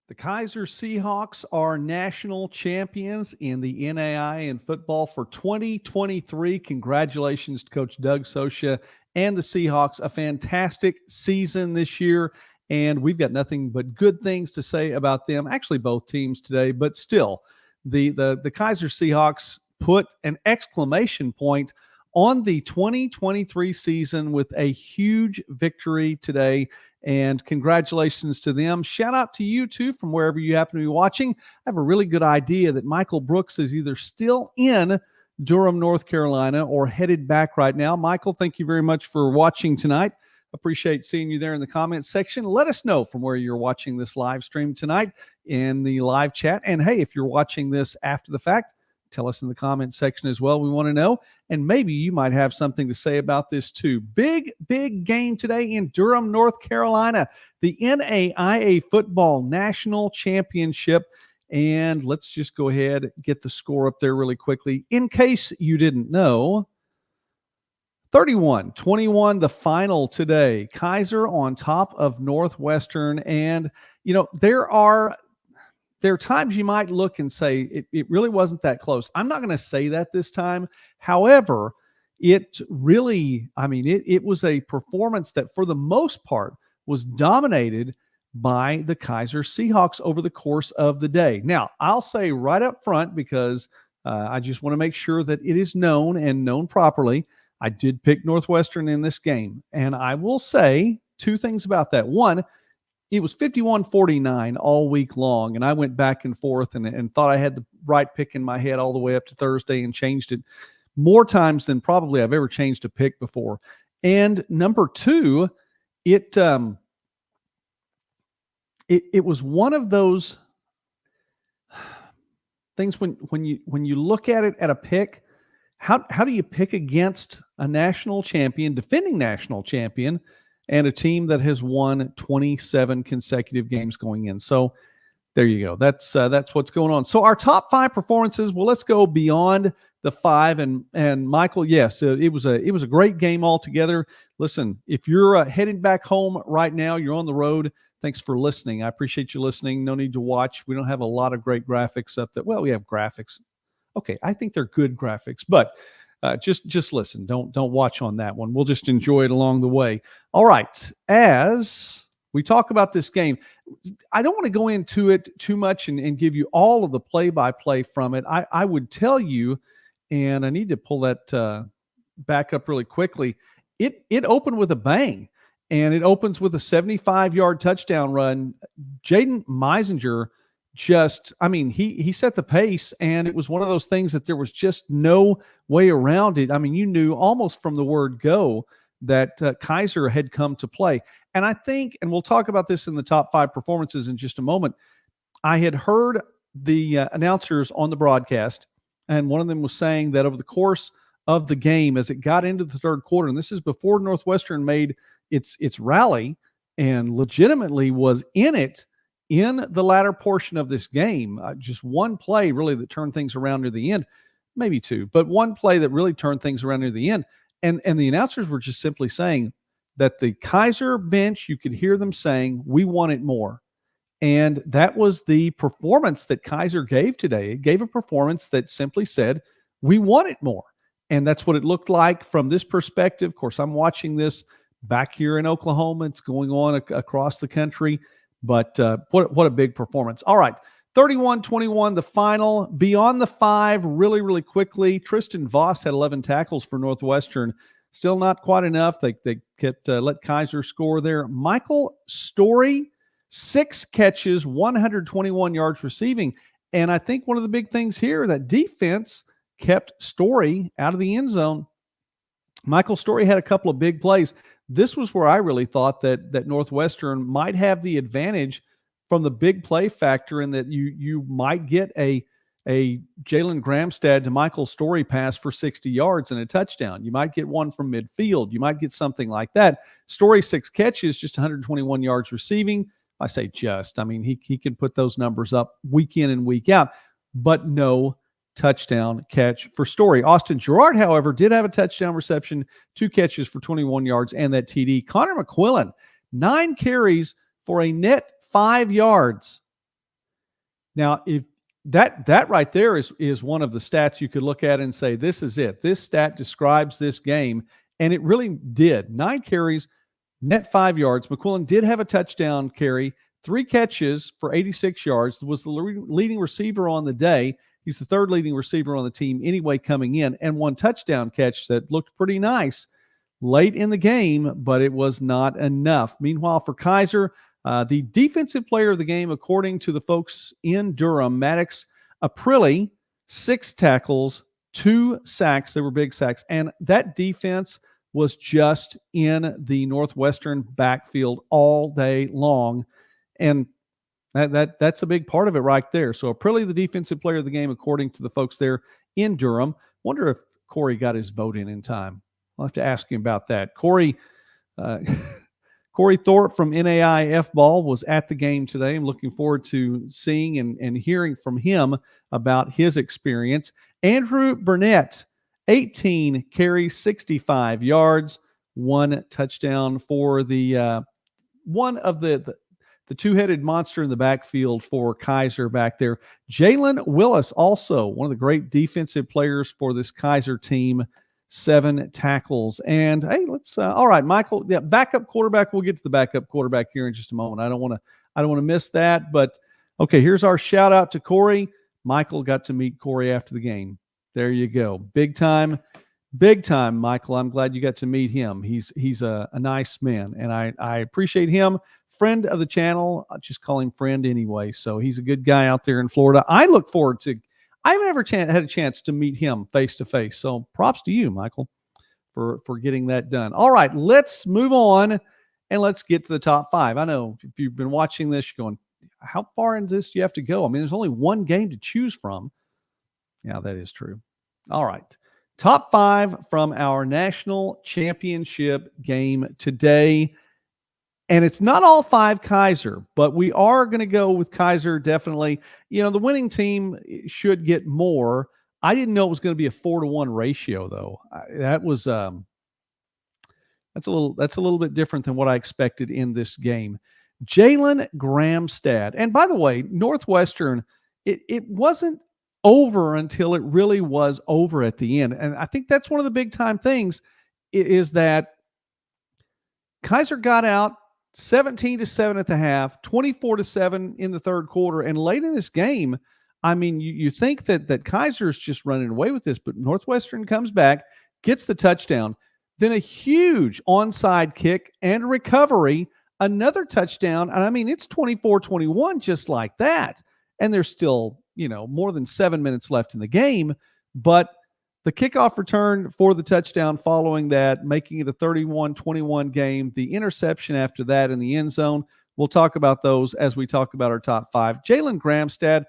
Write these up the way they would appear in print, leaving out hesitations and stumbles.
The Kaiser Seahawks are national champions in the NAIA in football for 2023. Congratulations to Coach Doug Sosha and the Seahawks. A fantastic season this year, and we've got nothing but good things to say about them. Actually, both teams today, but still, the Kaiser Seahawks put an exclamation point on the 2023 season with a huge victory today. And congratulations to them. Shout out to you, too, from wherever you happen to be watching. I have a really good idea that Michael Brooks is either still in Durham, North Carolina, or headed back right now. Michael, thank you very much for watching tonight. Appreciate seeing you there in the comments section. Let us know from where you're watching this live stream tonight in the live chat. And, hey, if you're watching this after the fact, tell us in the comments section as well. We want to know. And maybe you might have something to say about this too. Big game today in Durham, North Carolina. The NAIA Football National Championship. And let's just go ahead and get the score up there really quickly. In case you didn't know, 31-21 the final today. Kaiser on top of Northwestern. And, you know, there are times you might look and say it really wasn't that close. I'm not going to say that this time. However, it really, it was a performance that for the most part was dominated by the Kaiser Seahawks over the course of the day. Now, I'll say right up front, because I just want to make sure that it is known and known properly, I did pick Northwestern in this game. And I will say two things about that. One, it was 51-49 all week long, and I went back and forth and thought I had the right pick in my head all the way up to Thursday and changed it more times than probably I've ever changed a pick before. And number two, it was one of those things when you look at it at a pick, how do you pick against a national champion, defending national champion, and a team that has won 27 consecutive games going in? So there you go. That's what's going on. So our top five performances, well, let's go beyond the five. And Michael, yes, it was a great game altogether. Listen, if you're heading back home right now, you're on the road, thanks for listening. I appreciate you listening. No need to watch. We don't have a lot of great graphics up there. Well, we have graphics. Okay, I think they're good graphics, but just listen. Don't watch on that one. We'll just enjoy it along the way. All right. As we talk about this game, I don't want to go into it too much and give you all of the play-by-play from it. I would tell you, and I need to pull that back up really quickly. It opened with a bang, and it opens with a 75-yard touchdown run. Jaden Meisinger he set the pace, and it was one of those things that there was just no way around it. You knew almost from the word go that Kaiser had come to play. And I think, and we'll talk about this in the top five performances in just a moment, I had heard the announcers on the broadcast, and one of them was saying that over the course of the game, as it got into the third quarter, and this is before Northwestern made its rally and legitimately was in it, in the latter portion of this game, just one play really that turned things around near the end, maybe two, but one play that really turned things around near the end. And the announcers were just simply saying that the Kaiser bench, you could hear them saying, we want it more. And that was the performance that Kaiser gave today. It gave a performance that simply said, we want it more. And that's what it looked like from this perspective. Of course, I'm watching this back here in Oklahoma. It's going on across the country. But what a big performance. All right, 31-21, the final. Beyond the five, really, really quickly, Tristan Voss had 11 tackles for Northwestern. Still not quite enough. They kept let Kaiser score there. Michael Story, 6 catches, 121 yards receiving. And I think one of the big things here, that defense kept Story out of the end zone. Michael Story had a couple of big plays. This was where I really thought that Northwestern might have the advantage from the big play factor, in that you might get a Jalen Gramstad to Michael Story pass for 60 yards and a touchdown. You might get one from midfield. You might get something like that. Story, 6 catches, just 121 yards receiving. I say just. He can put those numbers up week in and week out, but no touchdown catch for Story. Austin Gerard, however, did have a touchdown reception, 2 catches for 21 yards and that TD. Connor McQuillan, 9 carries for a net 5 yards. Now, if that right there is one of the stats you could look at and say, this is it. This stat describes this game, and it really did. 9 carries, net 5 yards. McQuillan did have a touchdown carry, 3 catches for 86 yards. Was the leading receiver on the day. He's the third leading receiver on the team anyway coming in, and 1 touchdown catch that looked pretty nice late in the game, but it was not enough. Meanwhile, for Kaiser, the defensive player of the game, according to the folks in Durham, Maddox Aprilli, 6 tackles, 2 sacks. They were big sacks. And that defense was just in the Northwestern backfield all day long. And that's a big part of it right there. So Aprilli, the defensive player of the game, according to the folks there in Durham. Wonder if Corey got his vote in time. I'll have to ask him about that. Corey Thorpe from NAIA Ball was at the game today. I'm looking forward to seeing and hearing from him about his experience. Andrew Burnett, 18 carries, 65 yards, 1 touchdown for the one of the two-headed monster in the backfield for Kaiser back there. Jalen Willis, also one of the great defensive players for this Kaiser team, 7 tackles. And hey, let's all right, Michael, yeah, backup quarterback. We'll get to the backup quarterback here in just a moment. I don't want to miss that. But okay, here's our shout out to Corey. Michael got to meet Corey after the game. There you go. Big time, Michael. I'm glad you got to meet him. He's a nice man, and I appreciate him. Friend of the channel. I'll just call him friend anyway. So he's a good guy out there in Florida. I look forward to I haven't ever had a chance to meet him face to face. So props to you, Michael, for getting that done. All right, let's move on and let's get to the top 5. I know if you've been watching this, you're going, how far into this do you have to go? I mean, there's only one game to choose from. Yeah, that is true. All right. Top 5 from our national championship game today. And it's not all 5 Kaiser, but we are going to go with Kaiser definitely. You know, the winning team should get more. I didn't know it was going to be a 4-to-1 ratio, though. That was that's a little bit different than what I expected in this game. Jalen Gramstad, and by the way, Northwestern, it wasn't over until it really was over at the end, and I think that's one of the big time things is that Kaiser got out 17-7 at the half, 24-7 in the third quarter. And late in this game, I mean, you think that Kaiser's just running away with this, but Northwestern comes back, gets the touchdown, then a huge onside kick and recovery, another touchdown. And I mean, it's 24-21 just like that. And there's still, more than 7 minutes left in the game. But the kickoff return for the touchdown following that, making it a 31-21 game. The interception after that in the end zone. We'll talk about those as we talk about our top 5. Jalen Gramstad,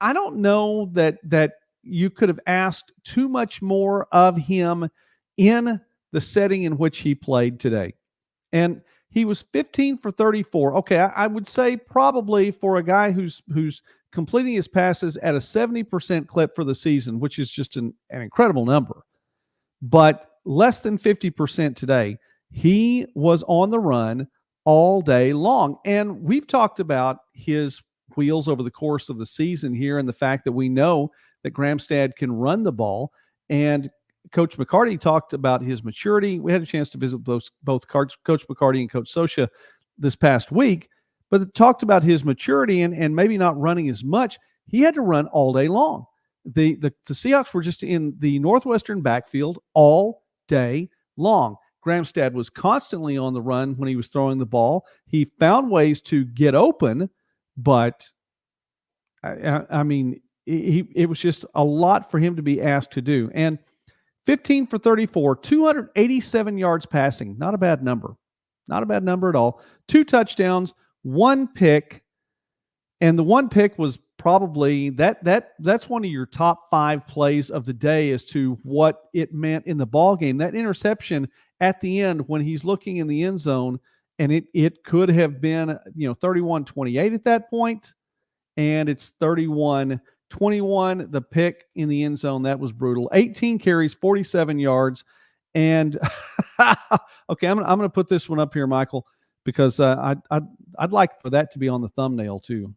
I don't know that you could have asked too much more of him in the setting in which he played today. And he was 15 for 34. Okay, I would say probably for a guy who's completing his passes at a 70% clip for the season, which is just an incredible number, but less than 50% today. He was on the run all day long. And we've talked about his wheels over the course of the season here and the fact that we know that Gramstad can run the ball. And Coach McCarty talked about his maturity. We had a chance to visit both Coach McCarty and Coach Sosha this past week, but talked about his maturity and maybe not running as much. He had to run all day long. The Seahawks were just in the Northwestern backfield all day long. Gramstad was constantly on the run when he was throwing the ball. He found ways to get open, but I mean, it was just a lot for him to be asked to do. And 15 for 34, 287 yards passing. Not a bad number. Not a bad number at all. 2 touchdowns, 1 pick. And the 1 pick was probably that's one of your top 5 plays of the day as to what it meant in the ball game. That interception at the end when he's looking in the end zone, and it could have been 31-28 at that point, and it's 31-21. The pick in the end zone, that was brutal. 18 carries, 47 yards, and okay, I'm going to put this one up here, Michael, because I'd like for that to be on the thumbnail too.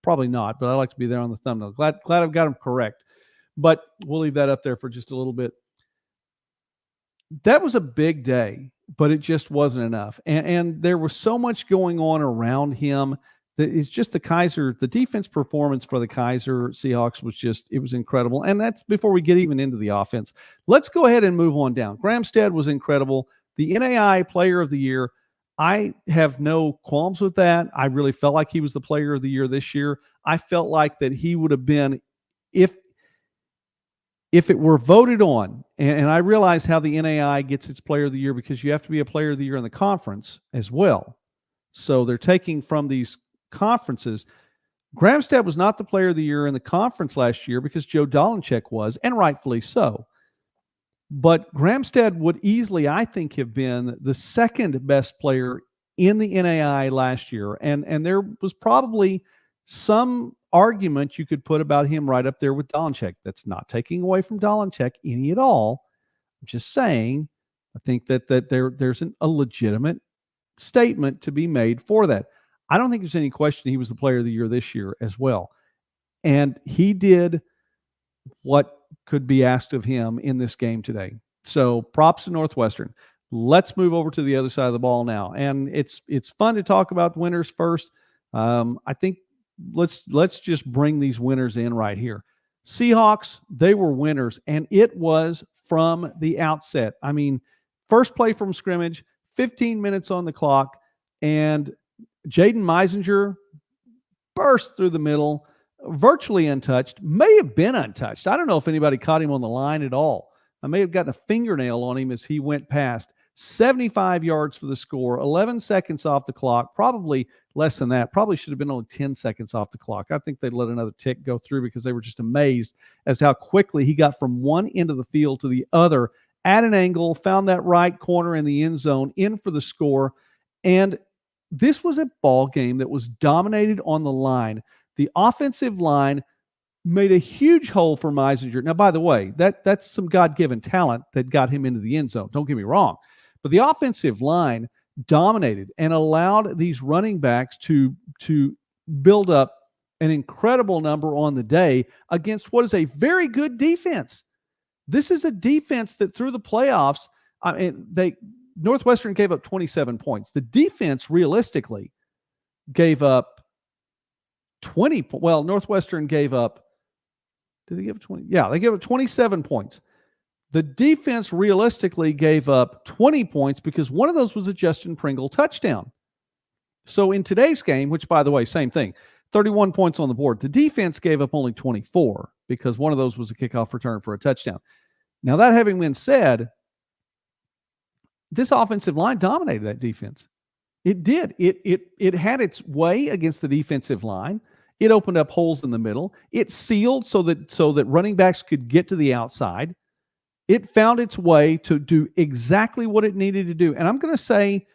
Probably not, but I like to be there on the thumbnail. Glad I've got them correct. But we'll leave that up there for just a little bit. That was a big day, but it just wasn't enough. And there was so much going on around him that it's just the defense performance for the Kaiser Seahawks it was incredible. And that's before we get even into the offense. Let's go ahead and move on down. Gramstead was incredible. The NAIA Player of the Year, I have no qualms with that. I really felt like he was the Player of the Year this year. I felt like that he would have been, if it were voted on, and I realize how the NAIA gets its Player of the Year because you have to be a Player of the Year in the conference as well. So they're taking from these conferences. Gramstead was not the Player of the Year in the conference last year because Joe Dolincheck was, and rightfully so. But Gramstead would easily, I think, have been the second best player in the NAIA last year. And there was probably some argument you could put about him right up there with Dolincheck. That's not taking away from Dolincheck any at all. I'm just saying, I think that there's a legitimate statement to be made for that. I don't think there's any question he was the Player of the Year this year as well. And he did what could be asked of him in this game today. So props to Northwestern. Let's move over to the other side of the ball now. And it's fun to talk about winners first. I think let's just bring these winners in right here. Seahawks, they were winners, and it was from the outset. I mean, first play from scrimmage, 15 minutes on the clock, and Jaden Meisinger burst through the middle, virtually untouched, may have been untouched. I don't know if anybody caught him on the line at all. I may have gotten a fingernail on him as he went past. 75 yards for the score, 11 seconds off the clock, probably less than that. Probably should have been only 10 seconds off the clock. I think they let another tick go through because they were just amazed as to how quickly he got from one end of the field to the other at an angle, found that right corner in the end zone, in for the score. And this was a ball game that was dominated on the line. The offensive line made a huge hole for Meisinger. Now, by the way, that's some God-given talent that got him into the end zone. Don't get me wrong. But the offensive line dominated and allowed these running backs to build up an incredible number on the day against what is a very good defense. This is a defense that through the playoffs, Northwestern gave up 27 points. The defense realistically gave up 20. Well, Northwestern gave up, did they give up 20? Yeah, they gave up 27 points. The defense realistically gave up 20 points because one of those was a Justin Pringle touchdown. So in today's game, which by the way, same thing, 31 points on the board. The defense gave up only 24 because one of those was a kickoff return for a touchdown. Now, that having been said, this offensive line dominated that defense. It did. It had its way against the defensive line. It opened up holes in the middle. It sealed so that running backs could get to the outside. It found its way to do exactly what it needed to do. And I'm going to say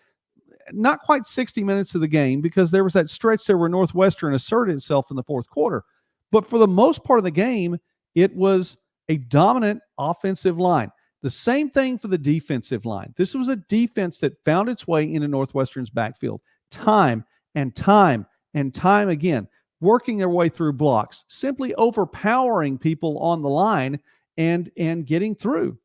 not quite 60 minutes of the game because there was that stretch there where Northwestern asserted itself in the fourth quarter. But for the most part of the game, it was a dominant offensive line. The same thing for the defensive line. This was a defense that found its way into Northwestern's backfield time and time and time again, working their way through blocks, simply overpowering people on the line and getting through.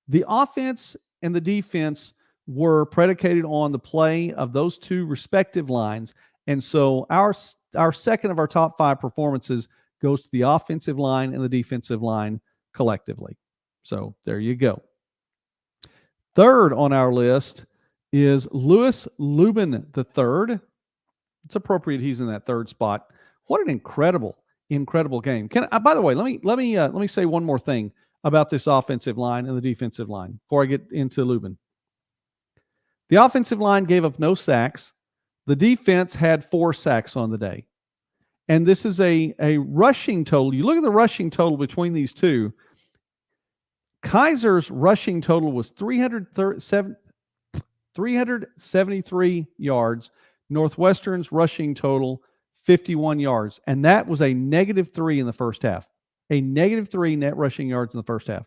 The offense and the defense were predicated on the play of those two respective lines. And so our second of our top five performances goes to the offensive line and the defensive line collectively. So there you go. Third on our list is Louis Lubin III. It's appropriate he's in that third spot. What an incredible game. By the way, let me say one more thing about this offensive line and the defensive line before I get into Lubin. The offensive line gave up no sacks. The defense had 4 sacks on the day. And this is a rushing total. You look at the rushing total between these two. Kaiser's rushing total was 373 yards. Northwestern's rushing total, 51 yards. And that was a -3 in the first half. A -3 net rushing yards in the first half.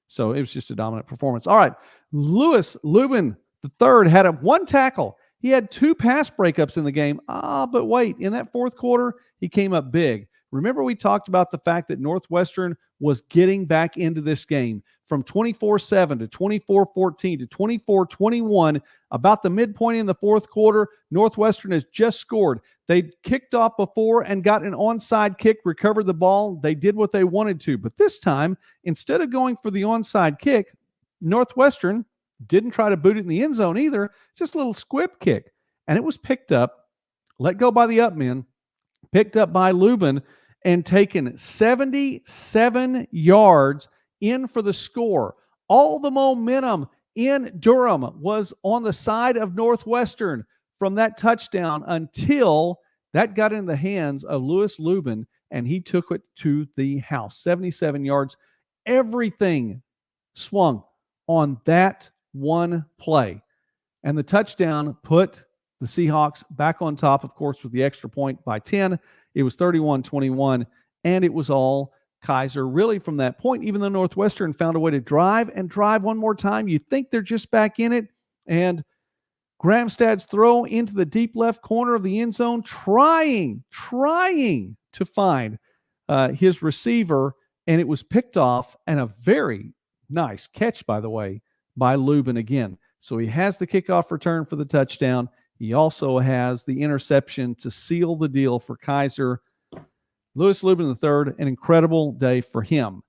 So it was just a dominant performance. All right. Louis Lubin III had one tackle. He had 2 pass breakups in the game. But wait, in that fourth quarter, he came up big. Remember, we talked about the fact that Northwestern was getting back into this game from 24-7 to 24-14 to 24-21. About the midpoint in the fourth quarter, Northwestern has just scored. They kicked off before and got an onside kick, recovered the ball. They did what they wanted to. But this time, instead of going for the onside kick, Northwestern didn't try to boot it in the end zone either, just a little squib kick. And it was picked up, let go by the up men, picked up by Lubin, and taken 77 yards in for the score. All the momentum in Durham was on the side of Northwestern from that touchdown until that got in the hands of Lewis Lubin, and he took it to the house. 77 yards. Everything swung on that one play. And the touchdown put the Seahawks back on top, of course, with the extra point by 10. It was 31-21, and it was all Kaiser really from that point, even though Northwestern found a way to drive one more time. You think they're just back in it, and Gramstad's throw into the deep left corner of the end zone, trying to find his receiver, and it was picked off, and a very nice catch, by the way, by Lubin again. So he has the kickoff return for the touchdown. He also has the interception to seal the deal for Kaiser. Lewis Lubin III, an incredible day for him.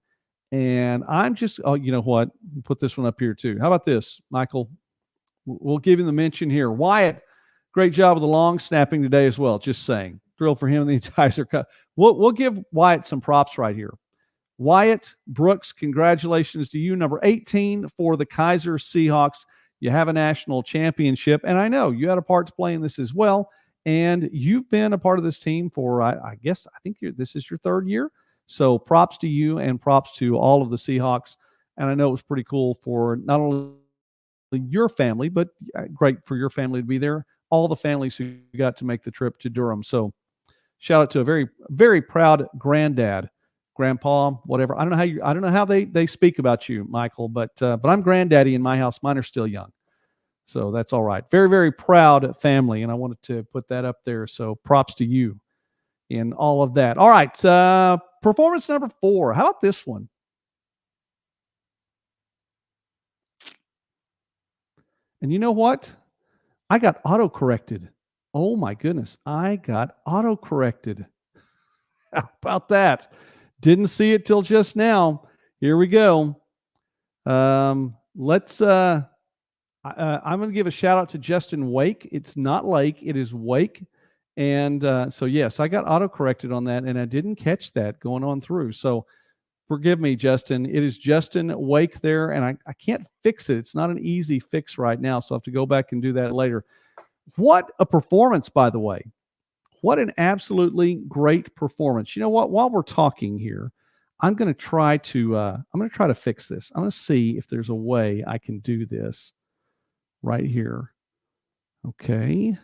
And I'm just, you know what? Put this one up here too. How about this, Michael? We'll give him the mention here. Wyatt, great job with the long snapping today as well. Just saying. Thrilled for him and the entire cut. We'll give Wyatt some props right here. Wyatt Brooks, congratulations to you. Number 18 for the Kaiser Seahawks. You have a national championship, and I know you had a part to play in this as well, and you've been a part of this team for, I think this is your third year, so props to you and props to all of the Seahawks, and I know it was pretty cool for not only your family, but great for your family to be there, all the families who got to make the trip to Durham, so shout out to a very, very proud granddad, grandpa, whatever. I don't know how they speak about you, Michael, but I'm granddaddy in my house. Mine are still young. So that's all right. Very, very proud family. And I wanted to put that up there. So props to you in all of that. All right. Performance number 4. How about this one? And you know what? I got auto-corrected. Oh my goodness. I got auto-corrected. How about that? Didn't see it till just now. Here we go. Let's I'm going to give a shout out to Justin Wake. It's not Lake, it is Wake. And so yes, I got auto-corrected on that, and I didn't catch that going on through. So forgive me, Justin. It is Justin Wake there, and I can't fix it. It's not an easy fix right now, so I have to go back and do that later. What a performance, by the way. What an absolutely great performance. You know what? While we're talking here, I'm going to try to fix this. I'm going to see if there's a way I can do this right here. Okay.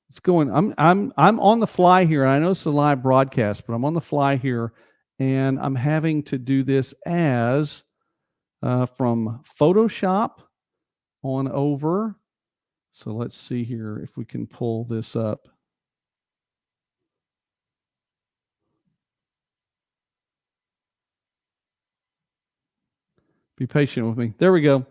It's going. I'm on the fly here. I know it's a live broadcast, but I'm on the fly here, and I'm having to do this as from Photoshop on over. So let's see here if we can pull this up. Be patient with me. There we go.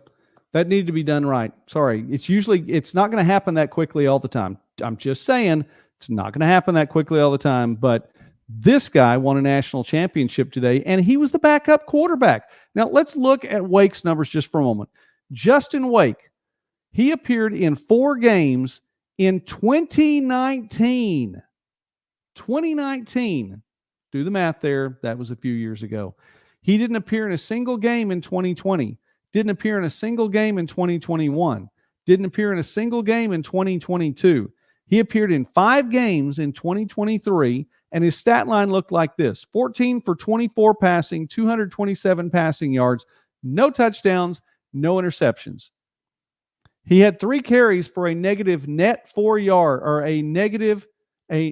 That needed to be done right. Sorry. It's not going to happen that quickly all the time. I'm just saying it's not going to happen that quickly all the time. But this guy won a national championship today, and he was the backup quarterback. Now, let's look at Wake's numbers just for a moment. Justin Wake, he appeared in 4 games in 2019. 2019. Do the math there. That was a few years ago. He didn't appear in a single game in 2020. Didn't appear in a single game in 2021. Didn't appear in a single game in 2022. He appeared in 5 games in 2023, and his stat line looked like this: 14 for 24 passing, 227 passing yards, no touchdowns, no interceptions. He had 3 carries for a negative net 4 yard, or a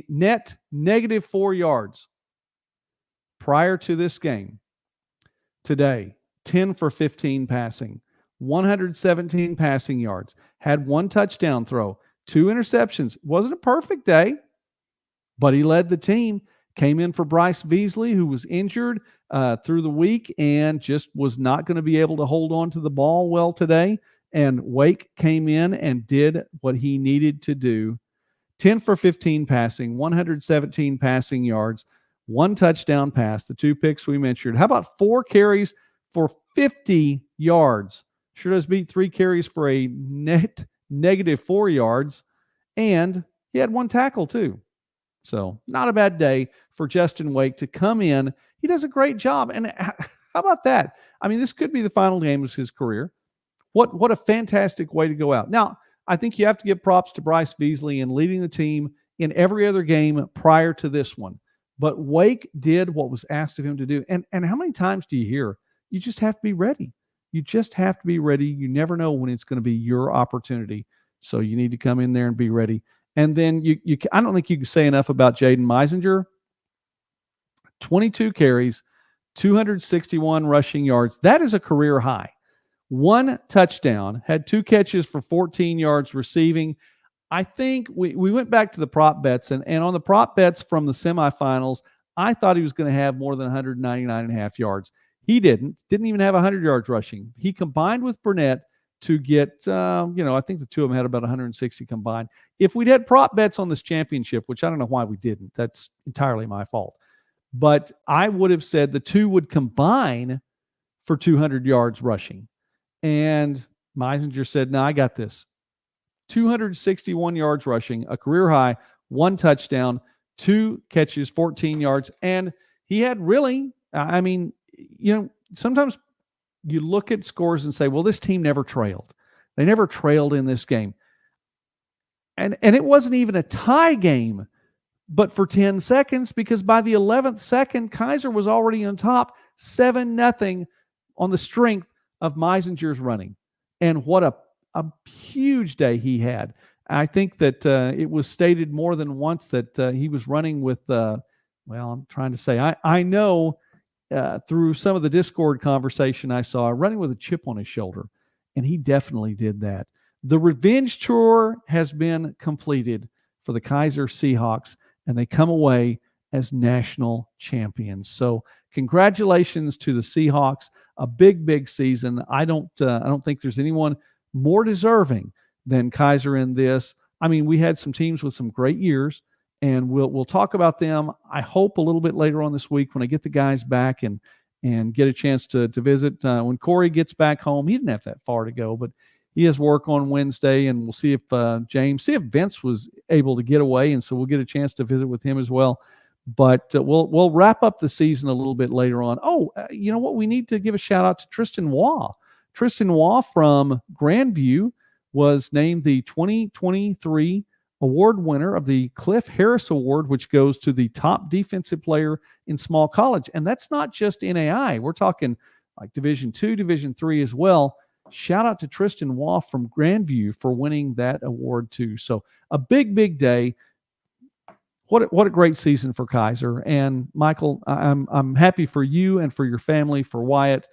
net negative 4 yards prior to this game. Today, 10 for 15 passing, 117 passing yards, had 1 touchdown throw, 2 interceptions. Wasn't a perfect day, but he led the team. Came in for Bryce Beasley, who was injured through the week and just was not going to be able to hold on to the ball well today. And Wake came in and did what he needed to do. 10 for 15 passing, 117 passing yards, 1 touchdown pass, the 2 picks we mentioned. How about 4 carries for 50 yards? Sure does beat 3 carries for a net negative 4 yards. And he had 1 tackle too. So not a bad day for Justin Wake to come in. He does a great job. And how about that? I mean, this could be the final game of his career. What a fantastic way to go out. Now, I think you have to give props to Bryce Beasley in leading the team in every other game prior to this one. But Wake did what was asked of him to do. And how many times do you hear, you just have to be ready? You just have to be ready. You never know when it's going to be your opportunity. So you need to come in there and be ready. And then I don't think you can say enough about Jaden Meisinger. 22 carries, 261 rushing yards. That is a career high. 1 touchdown, had 2 catches for 14 yards receiving. I think we went back to the prop bets, and on the prop bets from the semifinals, I thought he was going to have more than 199.5 yards. He didn't even have 100 yards rushing. He combined with Burnett to get, I think the two of them had about 160 combined. If we'd had prop bets on this championship, which I don't know why we didn't, that's entirely my fault. But I would have said the two would combine for 200 yards rushing. And Meisinger said, no, I got this. 261 yards rushing, a career high, 1 touchdown, 2 catches, 14 yards. And he had really, sometimes you look at scores and say, well, this team never trailed. They never trailed in this game. And it wasn't even a tie game, but for 10 seconds, because by the 11th second, Kaiser was already on top, 7-0 on the strength of Meisinger's running. And what a huge day he had. I think that it was stated more than once that he was running with, I'm trying to say, I know through some of the Discord conversation I saw, running with a chip on his shoulder. And he definitely did that. The revenge tour has been completed for the Kaiser Seahawks, and they come away as national champions. So congratulations to the Seahawks. A big, big season. I don't think there's anyone more deserving than Kaiser in this. I mean, we had some teams with some great years, and we'll talk about them, I hope, a little bit later on this week when I get the guys back and get a chance to visit. When Corey gets back home, he didn't have that far to go, but he has work on Wednesday, and we'll see if Vince was able to get away, and so we'll get a chance to visit with him as well. But we'll wrap up the season a little bit later on. You know what? We need to give a shout out to Tristan Waugh. Tristan Waugh from Grandview was named the 2023 award winner of the Cliff Harris Award, which goes to the top defensive player in small college. And that's not just NAIA. We're talking like Division II, Division III as well. Shout out to Tristan Waugh from Grandview for winning that award too. So a big, big day. What a great season for Kaiser. And Michael, I'm happy for you and for your family, for Wyatt.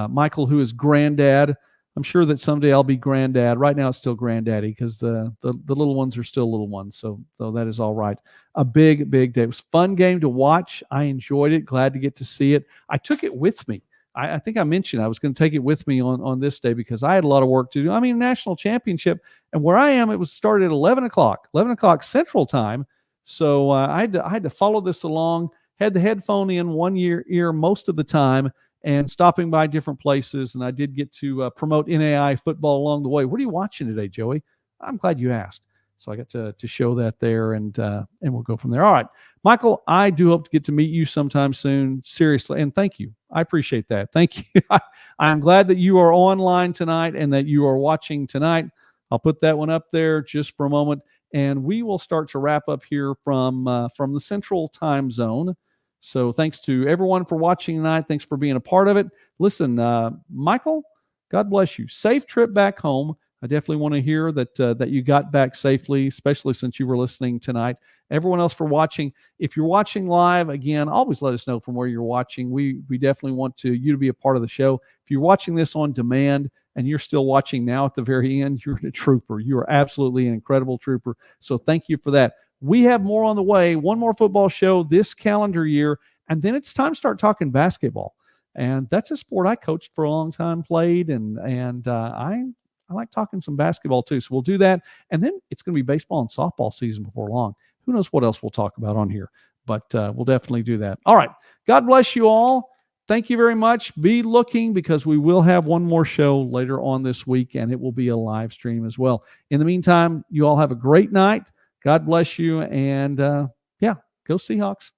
Michael, who is granddad. I'm sure that someday I'll be granddad. Right now it's still granddaddy because the little ones are still little ones. So that is all right. A big, big day. It was a fun game to watch. I enjoyed it. Glad to get to see it. I took it with me. I think I mentioned I was going to take it with me on this day because I had a lot of work to do. I mean, national championship. And where I am, it was started at 11 o'clock Central Time. So I had to follow this along, had the headphone in one ear most of the time and stopping by different places. And I did get to promote NAIA football along the way. What are you watching today, Joey? I'm glad you asked. So I got to show that there, and we'll go from there. All right, Michael, I do hope to get to meet you sometime soon. Seriously, and thank you. I appreciate that. Thank you. I'm glad that you are online tonight and that you are watching tonight. I'll put that one up there just for a moment. And we will start to wrap up here from the Central Time Zone. So thanks to everyone for watching tonight. Thanks for being a part of it. Listen, Michael, God bless you. Safe trip back home. I definitely want to hear that you got back safely, especially since you were listening tonight. Everyone else for watching. If you're watching live, again, always let us know from where you're watching. We definitely want you to be a part of the show. If you're watching this on demand and you're still watching now at the very end, you're a trooper. You are absolutely an incredible trooper. So thank you for that. We have more on the way, one more football show this calendar year, and then it's time to start talking basketball. And that's a sport I coached for a long time, played, and I like talking some basketball too. So we'll do that. And then it's going to be baseball and softball season before long. Who knows what else we'll talk about on here, but we'll definitely do that. All right. God bless you all. Thank you very much. Be looking, because we will have one more show later on this week, and it will be a live stream as well. In the meantime, you all have a great night. God bless you. And yeah, go Seahawks.